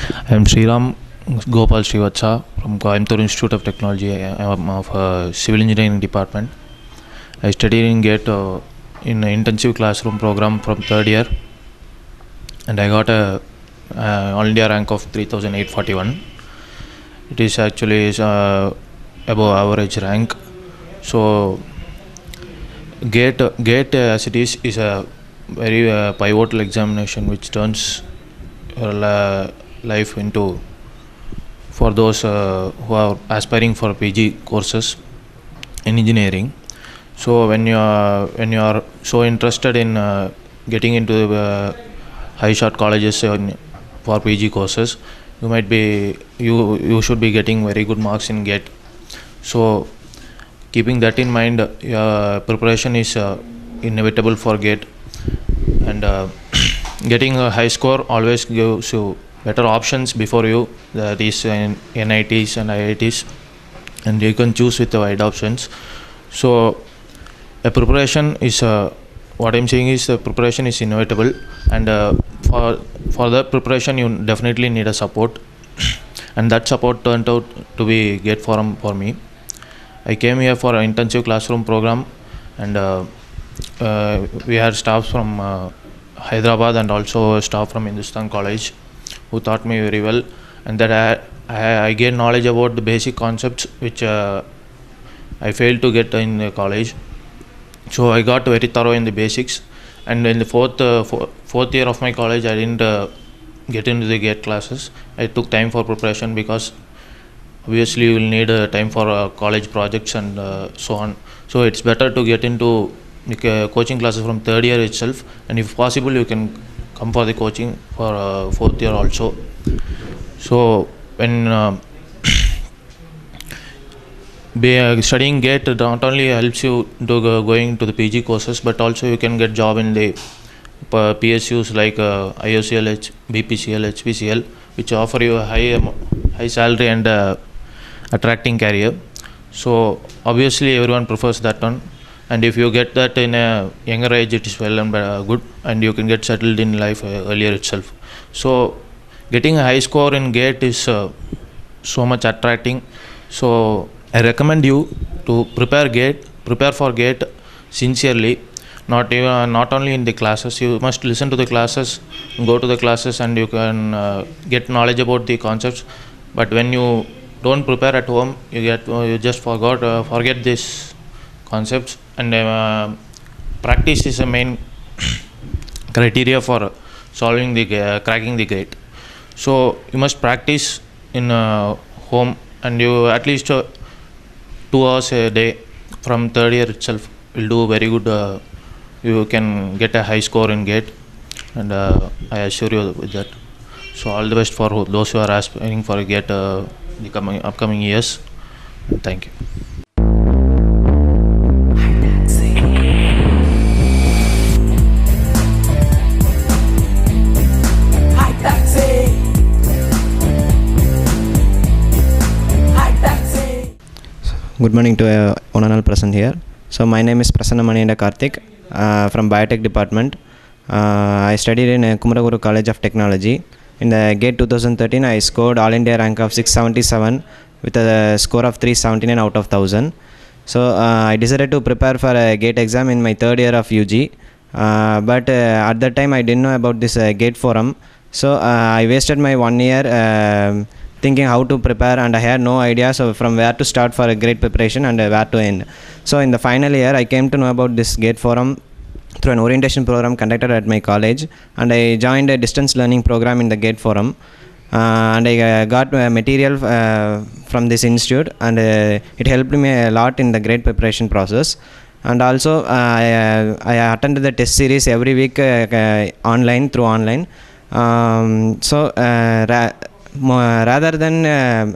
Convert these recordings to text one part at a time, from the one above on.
I am Sriram Gopal Srivatsa from Coimbatore Institute of Technology. I am of Civil Engineering Department. I studied in GATE in an intensive classroom program from third year, and I got a all India rank of 3841. It is actually above average rank. So GATE as it is a very pivotal examination which turns your life into for those who are aspiring for PG courses in engineering. So when you are so interested in getting into high short colleges for PG courses, you should be getting very good marks in GATE. So keeping that in mind, preparation is inevitable for GATE, and getting a high score always gives you better options before you, that is in NITs and IITs, and you can choose with the wide options. So a preparation is what I'm saying is the preparation is inevitable, and for the preparation you definitely need a support, and that support turned out to be GATE Forum for me. I came here for an intensive classroom program, and we had staff from Hyderabad and also staff from Hindustan College who taught me very well, and that I gained knowledge about the basic concepts which I failed to get in college. So I got very thorough in the basics, and in the fourth year of my college I didn't get into the GATE classes. I took time for preparation because obviously you will need time for college projects and so on. So it's better to get into the coaching classes from third year itself, and if possible you can come for the coaching for fourth year also. So when studying GATE not only helps you to going to the PG courses, but also you can get job in the PSUs like IOCLH, BPCL, HPCL, which offer you a high salary and attracting career. So obviously everyone prefers that one, and if you get that in a younger age, it is well and good, and you can get settled in life earlier itself. So getting a high score in GATE is so much attracting. So I recommend you to prepare for GATE sincerely. Not only in the classes, you must listen to the classes, go to the classes, and you can get knowledge about the concepts. But when you don't prepare at home, you just forget these concepts, and practice is the main criteria for solving the cracking the GATE. So you must practice in home, and you at least 2 hours a day from third year itself will do very good. You can get a high score in GATE, and I assure you with that. So all the best for those who are aspiring for GATE the upcoming years. Thank you. Good morning to one and all present here. So my name is Prasanna Manianda Karthik from Biotech Department. I studied in Kumaraguru College of Technology. In the GATE 2013, I scored All India rank of 677 with a score of 379 out of 1000. So I decided to prepare for a GATE exam in my third year of UG. But at that time I didn't know about this GATE forum. So I wasted my 1 year thinking how to prepare, and I had no idea from where to start for a great preparation and where to end. So in the final year I came to know about this GATE forum through an orientation program conducted at my college, and I joined a distance learning program in the GATE forum, and I got material from this institute, and it helped me a lot in the GATE preparation process. And also I attended the test series every week through online. Rather than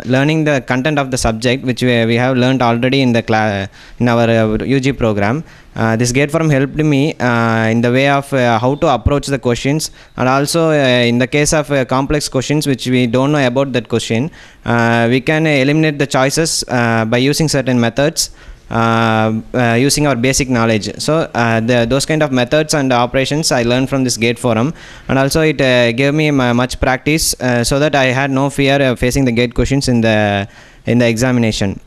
learning the content of the subject, which we have learned already in the in our UG program, this GATE forum helped me in the way of how to approach the questions, and also in the case of complex questions which we don't know about that question, we can eliminate the choices by using certain methods, using our basic knowledge. So those kind of methods and operations I learned from this gate forum, and also it gave me much practice, so that I had no fear of facing the gate questions in the examination.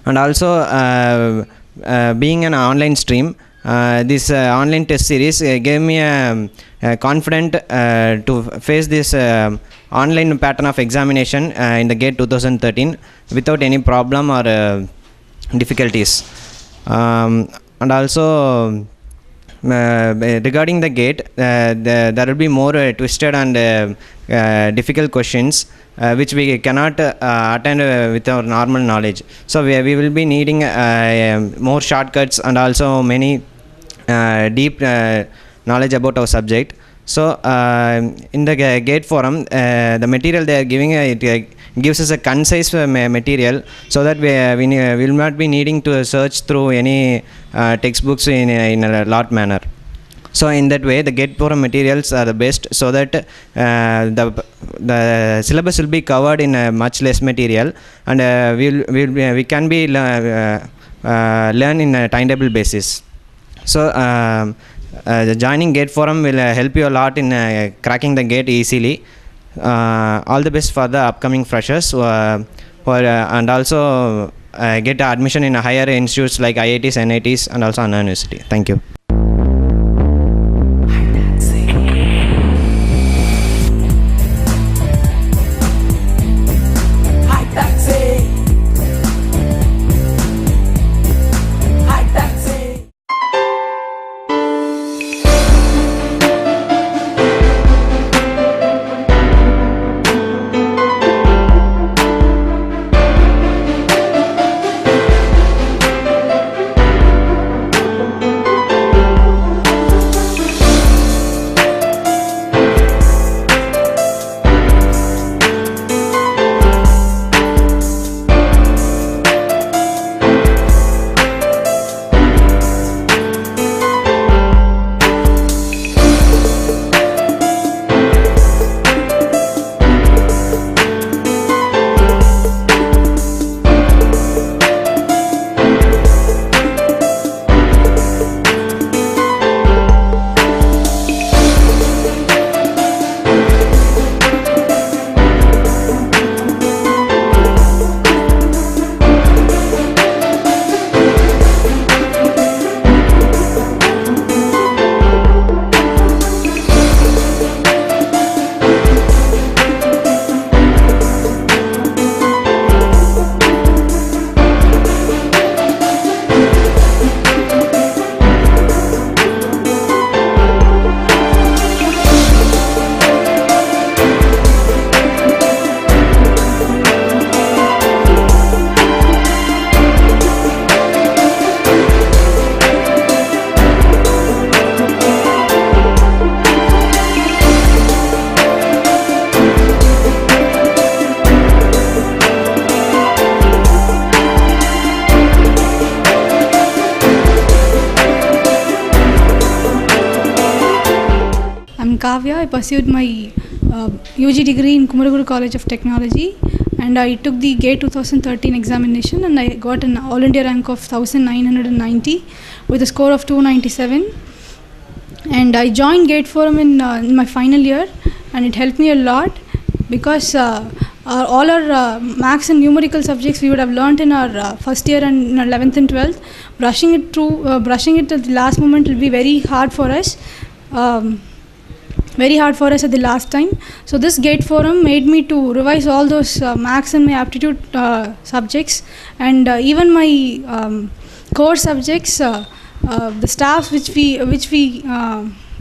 And also being an online stream, this online test series gave me a confident to face this online pattern of examination in the GATE 2013 without any problem or difficulties. And also regarding the GATE, there will be more twisted and difficult questions which we cannot attend with our normal knowledge. So we will be needing more shortcuts and also many deep knowledge about our subject. So in the GATE forum, the material they are giving, it gives us a concise material, so that we will not be needing to search through any textbooks in a lot manner. So in that way, the GATE forum materials are the best, so that the syllabus will be covered in much less material, and we can be learn in a timetable basis. So joining GATE forum will help you a lot in cracking the GATE easily. All the best for the upcoming freshers, and also get admission in higher institutes like IITs, NITs, and also Anna University. Thank you. Kavya. I pursued my UG degree in Kumaraguru College of Technology, and I took the GATE 2013 examination, and I got an All India rank of 1990 with a score of 297. And I joined GATE forum in my final year, and it helped me a lot because all our maths and numerical subjects we would have learnt in our first year and in our 11th and 12th. Brushing it at the last moment will be very hard for us. At the last time. So this GATE forum made me to revise all those maths and my aptitude subjects, and even my core subjects. The staffs which we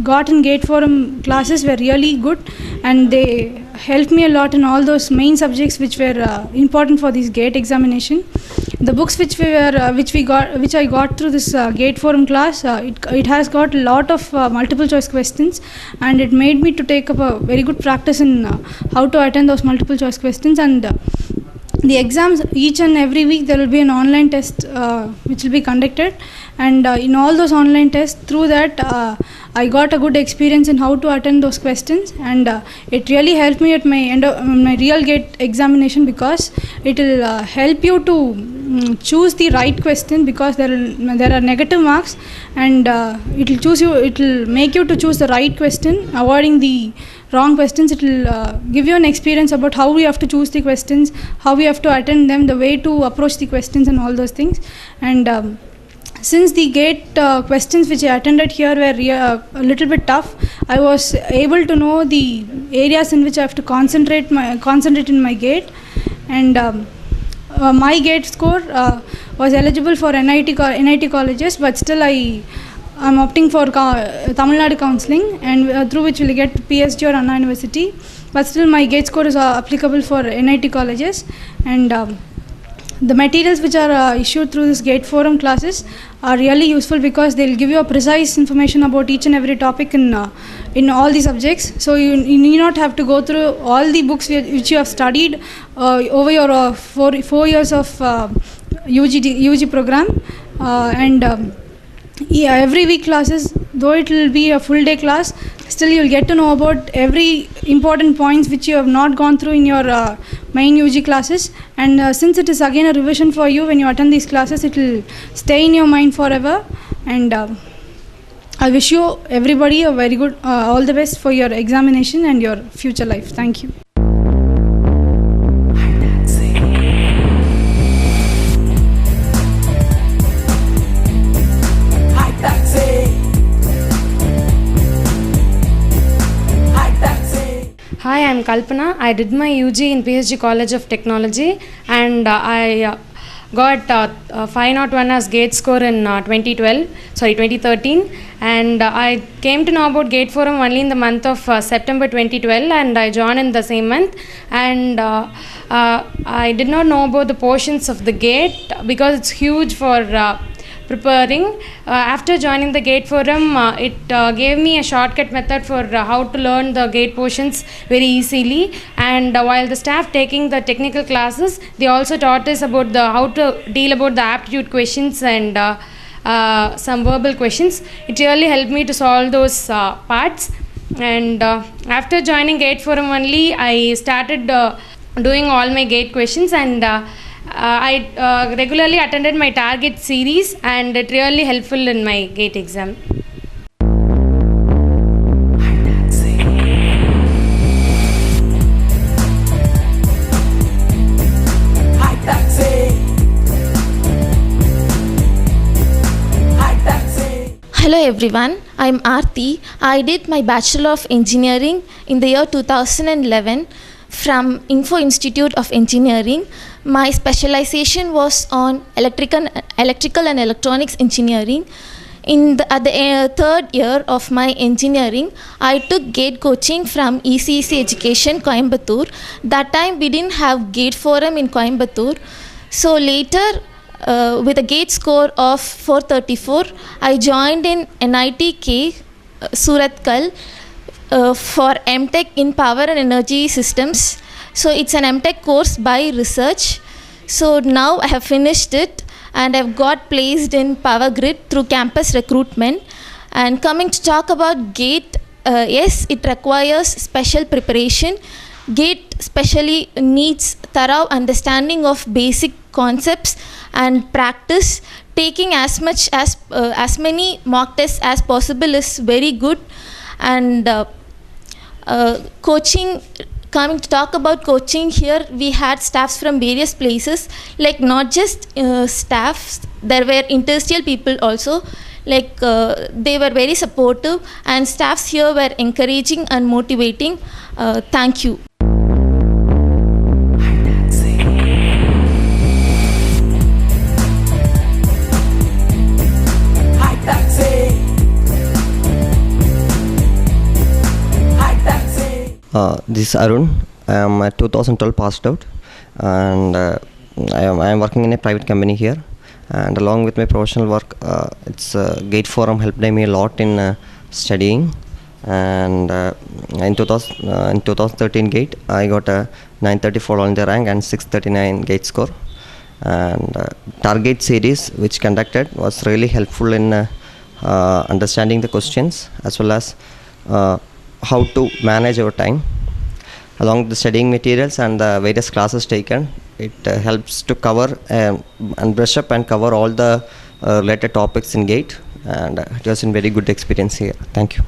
got in GATE forum classes were really good, and they helped me a lot in all those main subjects which were important for this GATE examination. The books which I got through this GATE forum class, it has got a lot of multiple choice questions, and it made me to take up a very good practice in how to attend those multiple choice questions. And the exams, each and every week there will be an online test which will be conducted, and in all those online tests, through that I got a good experience in how to attend those questions, and it really helped me at my end of my real GATE examination, because it will help you to choose the right question, because there are negative marks, and it will make you to choose the right question, avoiding the wrong questions. It will give you an experience about how we have to choose the questions, how we have to attend them, the way to approach the questions, and all those things. And since the GATE questions which I attended here were a little bit tough, I was able to know the areas in which I have to concentrate in my GATE, and my GATE score was eligible for NIT colleges, but still I'm opting for Tamil Nadu counselling, and through which we'll get PSG or Anna University, but still my GATE score is applicable for NIT colleges. And the materials which are issued through this GATE forum classes are really useful, because they'll give you a precise information about each and every topic in all the subjects. So you need not have to go through all the books which you have studied over your 4 years of UG program, and every week classes, though it will be a full day class, still you will get to know about every important points which you have not gone through in your main UG classes. And since it is again a revision for you when you attend these classes, it will stay in your mind forever. And I wish you everybody a very good all the best for your examination and your future life. Thank you. Hi, I'm Kalpana. I did my UG in PSG College of Technology, and I got 501 as GATE score in 2013, and I came to know about GATE Forum only in the month of September 2012, and I joined in the same month, and I did not know about the portions of the GATE because it's huge for preparing. After joining the GATE Forum, it gave me a shortcut method for how to learn the GATE portions very easily, and while the staff taking the technical classes, they also taught us about how to deal about the aptitude questions and some verbal questions. It really helped me to solve those parts, and after joining GATE Forum only, I started doing all my GATE questions, and I regularly attended my target series, and it really helpful in my GATE exam. Hello everyone, I'm Aarti. I did my Bachelor of Engineering in the year 2011 from Info Institute of Engineering. My specialization was on electrical and electronics engineering. At the third year of my engineering, I took GATE coaching from ECEC Education, Coimbatore. That time we didn't have GATE Forum in Coimbatore. So later, with a GATE score of 434, I joined in NITK, Surathkal, for MTech in Power and Energy Systems. So it's an MTech course by research. So now I have finished it, and I've got placed in Power Grid through campus recruitment. And coming to talk about GATE, yes, it requires special preparation. GATE especially needs thorough understanding of basic concepts and practice. Taking as many mock tests as possible is very good. And coaching, coming to talk about coaching, here we had staffs from various places, like not just staffs, there were interstitial people also, like they were very supportive, and staffs here were encouraging and motivating. Thank you. This is Arun. I am 2012 passed out, and I am working in a private company here. And along with my professional work, GATE Forum helped me a lot in studying. And in 2013 GATE, I got a 934 all India rank and 639 GATE score. and target series which conducted was really helpful in understanding the questions as well as how to manage our time. Along with the studying materials and the various classes taken, it helps to cover and brush up and cover all the related topics in GATE, and it was a very good experience here. Thank you.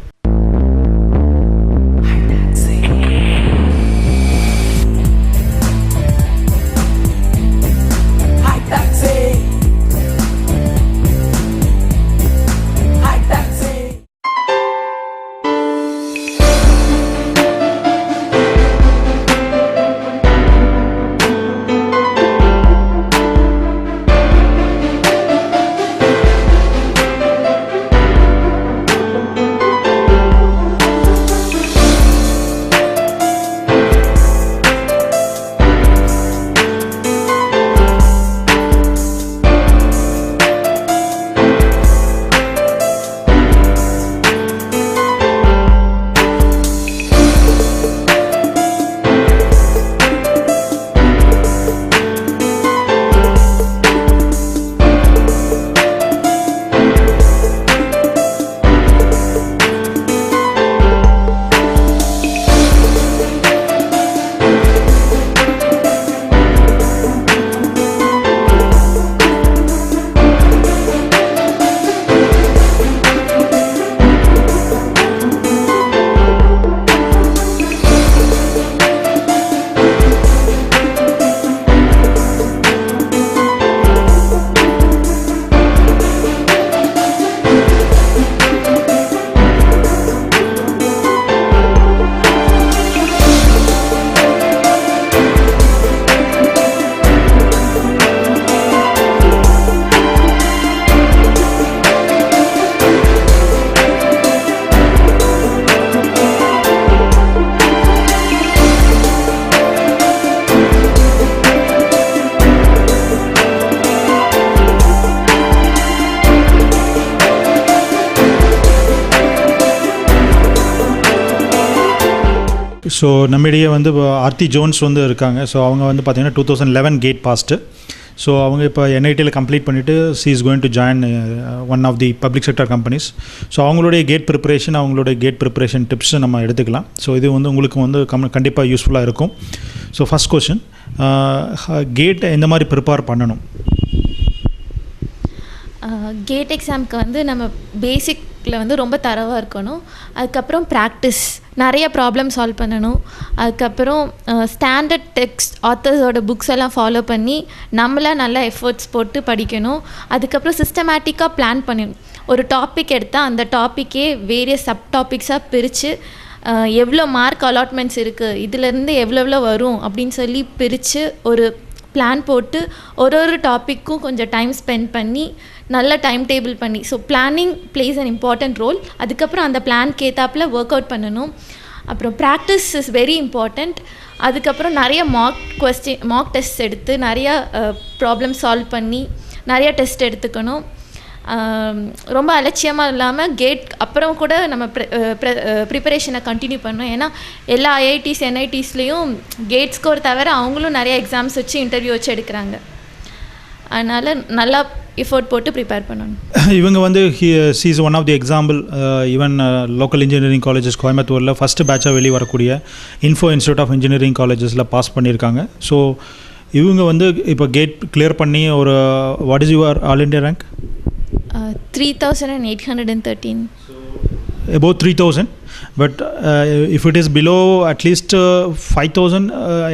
So நம்மிடையே வந்து Aarthi Jones வந்து இருக்காங்க. So அவங்க வந்து பார்த்திங்கன்னா 2011 gate passed. So அவங்க இப்போ என்ஐடியில் கம்ப்ளீட் பண்ணிவிட்டு she is going to join one of the public sector companies. So அவங்களுடைய கேட் ப்ரிப்பரேஷன் டிப்ஸ் நம்ம எடுத்துக்கலாம். ஸோ இது வந்து உங்களுக்கு வந்து கண்டிப்பாக யூஸ்ஃபுல்லாக இருக்கும். ஸோ ஃபஸ்ட் கொஸ்டின், கேட் எந்த மாதிரி ப்ரிப்பேர் பண்ணணும்? கேட் எக்ஸாமுக்கு வந்து நம்ம பேசிக்கில் வந்து ரொம்ப தரவாக இருக்கணும். அதுக்கப்புறம் ப்ராக்டிஸ், நிறைய ப்ராப்ளம் சால்வ் பண்ணணும். அதுக்கப்புறம் ஸ்டாண்டர்ட் டெக்ஸ்ட் ஆத்தர்ஸோட புக்ஸ் எல்லாம் ஃபாலோ பண்ணி நம்மளாக நல்லா எஃபர்ட்ஸ் போட்டு படிக்கணும். அதுக்கப்புறம் சிஸ்டமேட்டிக்காக பிளான் பண்ணணும். ஒரு டாபிக் எடுத்தால் அந்த டாப்பிக்கே வேரியஸ் சப் டாபிக்ஸாக பிரித்து எவ்வளோ மார்க் அலாட்மெண்ட்ஸ் இருக்குது, இதிலேருந்து எவ்வளோ வரும் அப்படின்னு சொல்லி பிரித்து ஒரு பிளான் போட்டு ஒரு டாப்பிக்கும் கொஞ்சம் டைம் ஸ்பெண்ட் பண்ணி நல்ல டைம் டேபிள் பண்ணி, so planning plays an important role. அதுக்கப்புறம் அந்த பிளான்க்கு ஏற்றாப்பில் ஒர்க் அவுட் பண்ணணும். அப்புறம் ப்ராக்டிஸ் இஸ் வெரி இம்பார்ட்டண்ட். அதுக்கப்புறம் நிறைய மாக் டெஸ்ட் எடுத்து நிறையா ப்ராப்ளம் சால்வ் பண்ணி நிறையா டெஸ்ட் எடுத்துக்கணும். ரொம்ப அலட்சியமாக இல்லாமல் கேட் அப்புறம் கூட நம்ம ப்ரிப்பரேஷனை கண்டினியூ பண்ணணும். ஏன்னா எல்லா ஐஐடிஸ் என்ஐடிஸ்லேயும் கேட் ஸ்கோர் தவிர அவங்களும் நிறைய எக்ஸாம்ஸ் வச்சு இன்டர்வியூ வச்சு எடுக்கிறாங்க. அதனால் நல்லா எஃபோர்ட் போட்டு ப்ரிப்பேர் பண்ணணும். இவங்க வந்து she is one of the example. Even local engineering colleges கோயம்புத்தூரில் ஃபஸ்ட்டு பேட்சாக வெளியே வரக்கூடிய இன்ஃபோ இன்ஸ்டியூட் ஆஃப் இன்ஜினியரிங் காலேஜஸில் பாஸ் பண்ணியிருக்காங்க. ஸோ இவங்க வந்து இப்போ கேட் கிளியர் பண்ணி ஒரு what is your all India rank? 3813. About 3000, but if it is below at least 5000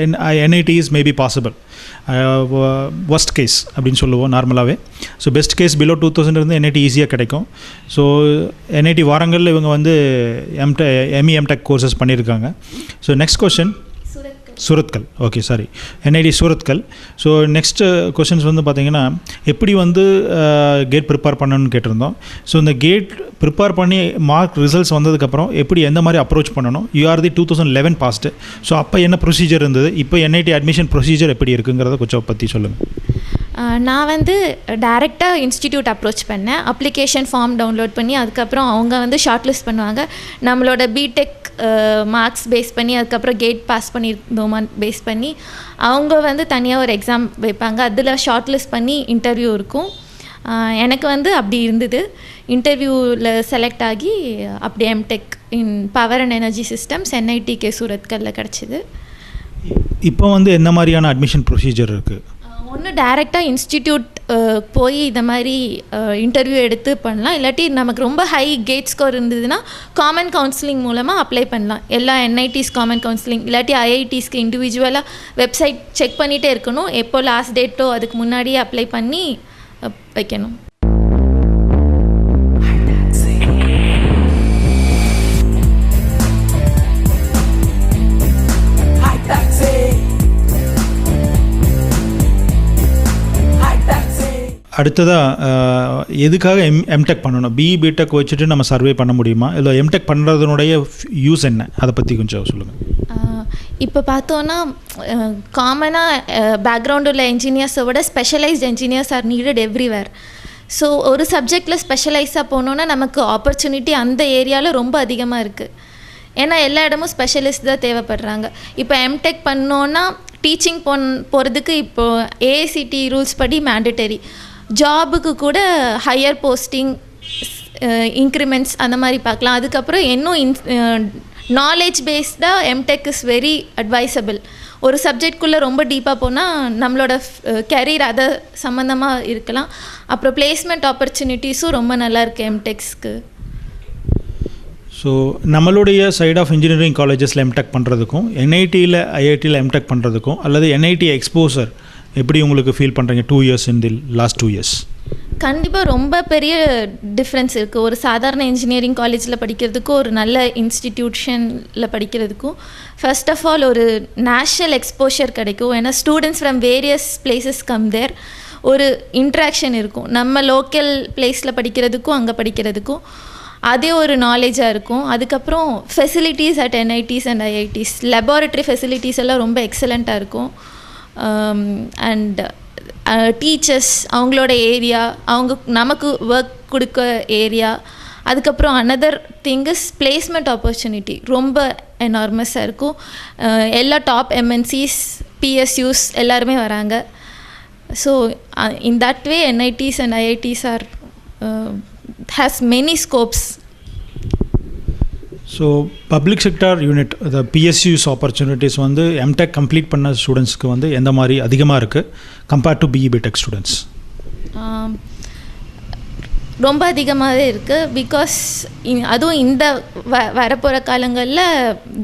in NITs may be possible. Worst case அப்படின்னு சொல்லுவோம் நார்மலாகவே. ஸோ பெஸ்ட் கேஸ் பிலோ 2000 இருந்து என்ஐடி ஈஸியாக கிடைக்கும். ஸோ என்ஐடி வாரங்களில் இவங்க வந்து எம்டெக் கோர்சஸ் பண்ணியிருக்காங்க. So next question, Surathkal. Okay, sorry, NIT Surathkal. So next questions வந்து பார்த்திங்கன்னா எப்படி வந்து கேட் ப்ரிப்பேர் பண்ணணும்னு கேட்டிருந்தோம். ஸோ இந்த கேட் ப்ரிப்பேர் பண்ணி மார்க் ரிசல்ட்ஸ் வந்ததுக்கப்புறம் எப்படி எந்த மாதிரி அப்ரோச் பண்ணணும்? யூஆர் தி 2011 பாஸ்ட்டு. ஸோ அப்போ என்ன ப்ரொசீஜர் இருந்தது, இப்போ என்ஐடி அட்மிஷன் ப்ரொசீஜர் எப்படி இருக்குங்கிறத கொஞ்சம் பற்றி சொல்லுங்கள். நான் வந்து டைரெக்டாக இன்ஸ்டிடியூட் அப்ரோச் பண்ணேன். அப்ளிகேஷன் ஃபார்ம் டவுன்லோட் பண்ணி அதுக்கப்புறம் அவங்க வந்து ஷார்ட் லிஸ்ட் பண்ணுவாங்க. நம்மளோட பிடெக் மார்க்ஸ் பேஸ் பண்ணி அதுக்கப்புறம் கேட் பாஸ் பண்ணியிருந்தோமா பேஸ் பண்ணி அவங்க வந்து தனியாக ஒரு எக்ஸாம் வைப்பாங்க. அதில் ஷார்ட் லிஸ்ட் பண்ணி இன்டர்வியூ இருக்கும். எனக்கு வந்து அப்படி இருந்தது. இன்டர்வியூவில் செலக்ட் ஆகி அப்படி M Tech in power and energy systems NIT சூரத்கல்ல கிடச்சிது. இப்போ வந்து என்ன மாதிரியான அட்மிஷன் ப்ரொசீஜர் இருக்குது? ஒன்று டைரெக்டாக இன்ஸ்டிடியூட் போய் இந்த மாதிரி இன்டர்வியூ எடுத்து பண்ணலாம். இல்லாட்டி நமக்கு ரொம்ப ஹை கேட் ஸ்கோர் இருந்ததுன்னா காமன் கவுன்சிலிங் மூலமாக அப்ளை பண்ணலாம். எல்லா NITs காமன் கவுன்சிலிங், இல்லாட்டி IITஸ்க்கு இண்டிவிஜுவலாக வெப்சைட் செக் பண்ணிகிட்டே இருக்கணும். எப்போ லாஸ்ட் டேட்டோ அதுக்கு முன்னாடியே அப்ளை பண்ணி வைக்கணும். அடுத்ததாக எதுக்காக எம்டெக் பண்ணணும்? பிடெக் வச்சுட்டு நம்ம சர்வே பண்ண முடியுமா? இல்லை எம்டெக் பண்ணுறதுனுடைய யூஸ் என்ன, அதை பற்றி கொஞ்சம் சொல்லுங்கள். இப்போ பார்த்தோன்னா காமனாக பேக்ரவுண்ட் உள்ள என்ஜினியர்ஸை விட specialised engineers R needed everywhere. So ஒரு சப்ஜெக்டில் ஸ்பெஷலைஸாக போனோன்னா நமக்கு ஆப்பர்ச்சுனிட்டி அந்த ஏரியாவில் ரொம்ப அதிகமாக இருக்குது. ஏன்னா எல்லா இடமும் ஸ்பெஷலிஸ்ட் தான் தேவைப்படுறாங்க. இப்போ எம்டெக் பண்ணோன்னா டீச்சிங் போகிறதுக்கு இப்போது AICT ரூல்ஸ் படி மேண்டட்டரி. ஜாபுக்கு கூட ஹையர் போஸ்டிங், இன்க்ரிமெண்ட்ஸ் அந்த மாதிரி பார்க்கலாம். அதுக்கப்புறம் இன்னும் நாலேஜ் பேஸ்டாக எம்டெக் இஸ் வெரி அட்வைசபிள். ஒரு சப்ஜெக்ட்குள்ளே ரொம்ப டீப்பாக போனால் நம்மளோட கெரியர் அதை சம்மந்தமாக இருக்கலாம். அப்புறம் பிளேஸ்மெண்ட் ஆப்பர்ச்சுனிட்டிஸும் ரொம்ப நல்லா இருக்குது எம்டெக்ஸ்க்கு. ஸோ நம்மளுடைய சைட் ஆஃப் இன்ஜினியரிங் காலேஜஸில் எம்டெக் பண்ணுறதுக்கும் NITயில் IITயில் எம்டெக் பண்ணுறதுக்கும் அல்லது NIT எக்ஸ்போசர் எப்படி உங்களுக்கு ஃபீல் பண்ணுறீங்க 2 years in the last 2 years? கண்டிப்பாக ரொம்ப பெரிய டிஃப்ரென்ஸ் இருக்குது. ஒரு சாதாரண இன்ஜினியரிங் காலேஜில் படிக்கிறதுக்கும் ஒரு நல்ல இன்ஸ்டிடியூஷனில் படிக்கிறதுக்கும் ஃபர்ஸ்ட் ஆஃப் ஆல் ஒரு நேஷ்னல் எக்ஸ்போஷர் கிடைக்கும். ஏன்னா students from various places come there. ஒரு இன்ட்ராக்ஷன் இருக்கும். நம்ம லோக்கல் பிளேஸில் படிக்கிறதுக்கும் அங்கே படிக்கிறதுக்கும் அதே ஒரு நாலேஜாக இருக்கும். அதுக்கப்புறம் facilities at NITs and IITs, laboratory facilities எல்லாம் ரொம்ப எக்ஸலண்ட்டாக இருக்கும். அண்ட் டீச்சர்ஸ் அவங்களோட ஏரியா, அவங்க நமக்கு ஒர்க் கொடுக்க ஏரியா. அதுக்கப்புறம் another thing is placement opportunity ரொம்ப எனார்மஸாக இருக்கும். எல்லா டாப் MNCs, PSUs எல்லாருமே வராங்க. So in that way NITs and IITs are has many scopes. ஸோ public sector unit the PSUs ஆப்பர்ச்சுனிட்டிஸ் வந்து எம்டெக் கம்ப்ளீட் பண்ண ஸ்டூடெண்ட்ஸ்க்கு வந்து எந்த மாதிரி அதிகமாக இருக்குது கம்பேர்ட் டு BTech ஸ்டூடெண்ட்ஸ்? ரொம்ப அதிகமாகவே இருக்குது. பிகாஸ் அதுவும் இந்த வரப்போகிற காலங்களில்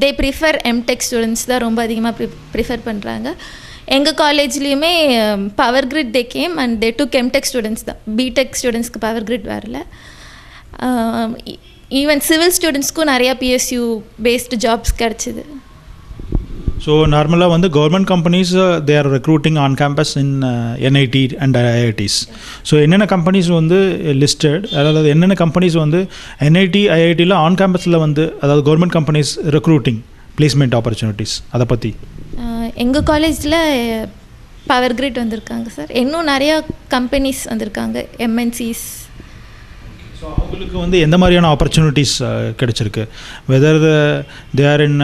தே ப்ரிஃபர் எம்டெக் ஸ்டூடெண்ட்ஸ் தான் ரொம்ப அதிகமாக ப்ரிஃபர் பண்ணுறாங்க. எங்கள் காலேஜ்லேயுமே power grid they came and they took MTech students தான். BTech ஸ்டூடெண்ட்ஸ்க்கு பவர் கிரிட் வரல. ஈவன் சிவில் ஸ்டூடெண்ட்ஸ்க்கும் நிறையா PSU பேஸ்டு ஜாப்ஸ் கிடச்சிது. ஸோ நார்மலாக வந்து government companies they are recruiting on campus in NIT and IITs. So என்னென்ன கம்பெனிஸ் வந்து லிஸ்டட், அதாவது என்னென்ன கம்பெனிஸ் வந்து NIT IITயில் ஆன் கேம்பஸில் வந்து அதாவது government companies recruiting placement opportunities அதை பற்றி? எங்கள் காலேஜில் பவர் கிரிட் வந்திருக்காங்க சார். இன்னும் நிறையா கம்பெனிஸ் வந்திருக்காங்க, MNCs. ஸோ அவங்களுக்கு வந்து எந்த மாதிரியான ஆப்பர்ச்சுனிட்டிஸ் கிடைச்சிருக்கு? Whether they are in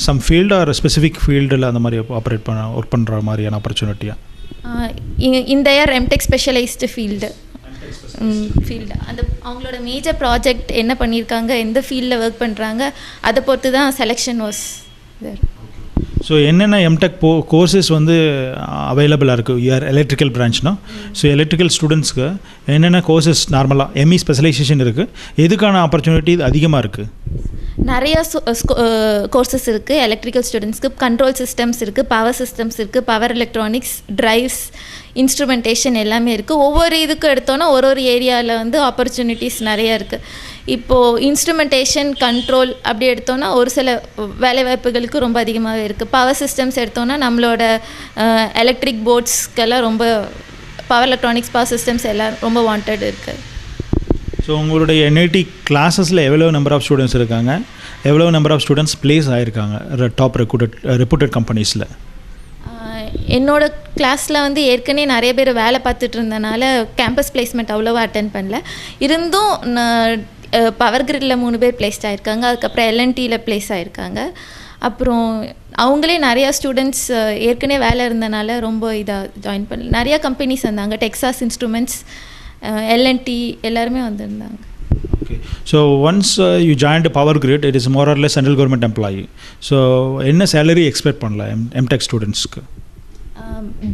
some field or specific ஃபீல்டில் அந்த மாதிரி ஒர்க் பண்ணுற மாதிரியான ஆப்பர்ச்சுனிட்டியா? இந்த இயர் எம்டெக் ஸ்பெஷலைஸ்டு ஃபீல்டு அந்த அவங்களோட மேஜர் ப்ராஜெக்ட் என்ன பண்ணியிருக்காங்க, எந்த ஃபீல்டில் ஒர்க் பண்ணுறாங்க, அதை பொறுத்து தான் செலெக்ஷன் வாஸ் தேர். ஸோ என்னென்ன எம்டெக் கோர்சஸ் வந்து அவைலபிளாக இருக்குது? யூஆர் எலக்ட்ரிக்கல் பிரான்ச்னா, ஸோ எலக்ட்ரிக்கல் ஸ்டூடெண்ட்ஸ்க்கு என்னென்ன கோர்சஸ் நார்மலாக ME ஸ்பெஷலைசேஷன் இருக்குது, எதுக்கான ஆப்பர்ச்சுனிட்டி அதிகமாக இருக்குது? நிறையா கோர்சஸ் இருக்குது எலக்ட்ரிக்கல் ஸ்டூடெண்ட்ஸ்க்கு. கண்ட்ரோல் சிஸ்டம்ஸ் இருக்குது, பவர் சிஸ்டம்ஸ் இருக்குது, பவர் எலக்ட்ரானிக்ஸ், ட்ரைவ்ஸ், இன்ஸ்ட்ருமெண்டேஷன் எல்லாமே இருக்குது. ஒவ்வொரு இதுக்கும் எடுத்தோன்னா ஒரு ஏரியாவில் வந்து ஆப்பர்ச்சுனிட்டிஸ் நிறையா இருக்குது. இப்போது இன்ஸ்ட்ருமெண்டேஷன், கண்ட்ரோல் அப்படி எடுத்தோன்னா ஒரு சில வேலைவாய்ப்புகளுக்கு ரொம்ப அதிகமாகவே இருக்குது. பவர் சிஸ்டம்ஸ் எடுத்தோன்னா நம்மளோட எலக்ட்ரிக் போர்ட்ஸ்க்கெல்லாம் ரொம்ப பவர் எலக்ட்ரானிக்ஸ், பவர் சிஸ்டம்ஸ் எல்லாம் ரொம்ப வாண்டட் இருக்குது. ஸோ உங்களுடைய NIT கிளாஸஸில் எவ்வளோ நம்பர் ஆஃப் ஸ்டூடெண்ட்ஸ் இருக்காங்க, எவ்வளோ நம்பர் ஆஃப் ஸ்டூடெண்ட்ஸ் பிளேஸ் ஆகிருக்காங்க டாப் ரெப்யூட்டட் கம்பெனிஸில்? என்னோடய கிளாஸில் வந்து ஏற்கனவே நிறைய பேர் வேலை பார்த்துட்டு இருந்தனால கேம்பஸ் பிளேஸ்மெண்ட் அவ்வளோவா அட்டென்ட் பண்ணல. இருந்தும் பவர் கிரிட்டில் 3 பேர் பிளேஸ்ட் ஆகிருக்காங்க. அதுக்கப்புறம் எல்என்டியில் பிளேஸ் ஆகிருக்காங்க. அப்புறம் அவங்களே நிறையா ஸ்டூடெண்ட்ஸ் ஏற்கனவே வேலை இருந்தனால ரொம்ப இதாக ஜாயின் பண்ணல. நிறையா கம்பெனிஸ் வந்தாங்க, டெக்ஸாஸ் இன்ஸ்ட்ருமெண்ட்ஸ், எல்என்டி எல்லாருமே வந்திருந்தாங்க. Okay. So once you joined Power Grid, it is more or less central government employee. So என்ன salary expect பண்ணலாம் MTech ஸ்டூடெண்ட்ஸ்க்கு?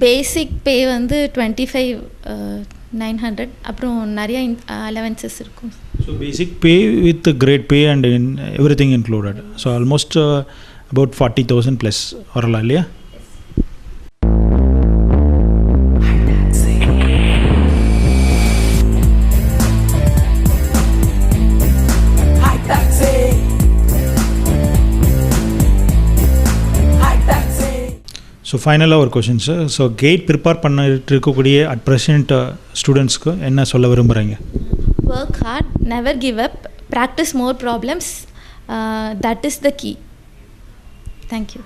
பேசிக் பே வந்து 25,900. அப்புறம் நிறைய அலவன்சஸ் இருக்கும். So basic pay with great pay and everything included. So almost about 40,000 plus வரலாம் இல்லையா? So ஃபைனலாக ஒரு question sir. So GATE prepare பண்ணிட்டு இருக்கக்கூடிய அட் ப்ரெசென்ட் ஸ்டூடெண்ட்ஸ்க்கு என்ன சொல்ல விரும்புகிறீங்க? Work hard, never give up, practice more problems, that is the key. Thank you.